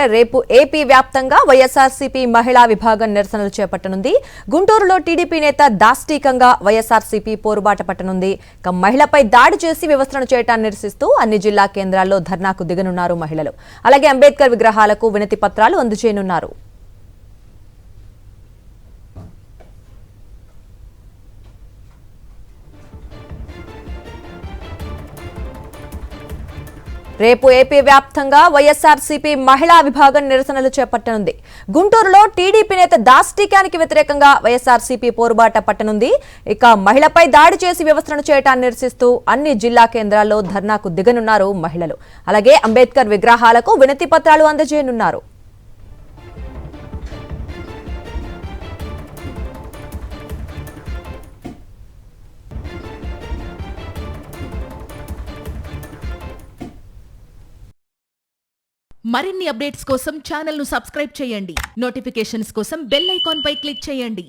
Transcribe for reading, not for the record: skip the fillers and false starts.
రేపు ఏపీ వ్యాప్తంగా వైఎస్ఆర్సీపీ మహిళా విభాగం నిరసనలు చేపట్టనుంది. గుంటూరులో టీడీపీ నేత దాష్టీకంగా వైఎస్ఆర్సీపీ పోరుబాట పట్టనుంది. మహిళపై దాడి చేసి వివస్త్రణ చేయటాన్ని నిరసిస్తూ అన్ని జిల్లా కేంద్రాల్లో ధర్నాకు దిగనున్నారు మహిళలు. అలాగే అంబేద్కర్ విగ్రహాలకు వినతి పత్రాలు అందజేయనున్నారు. రేపు ఏపీ వ్యాప్తంగా వైఎస్ఆర్సీపీ మహిళా విభాగం నిరసనలు చేపట్టనుంది. గుంటూరులో టీడీపీ నేత దాష్టీకానికి వ్యతిరేకంగా వైఎస్ఆర్సీపీ పోరుబాట పట్టనుంది. మహిళపై దాడి చేసి వివస్త్రణ చేయటాన్ని నిరసిస్తూ అన్ని జిల్లా కేంద్రాల్లో ధర్నాకు దిగనున్నారు మహిళలు. అలాగే అంబేద్కర్ విగ్రహాలకు వినతి పత్రాలు అందజేయనున్నారు. మరిన్ని అప్డేట్స్ కోసం ఛానల్ ను సబ్స్క్రైబ్ చేయండి. నోటిఫికేషన్స్ కోసం బెల్ ఐకాన్ పై క్లిక్ చేయండి.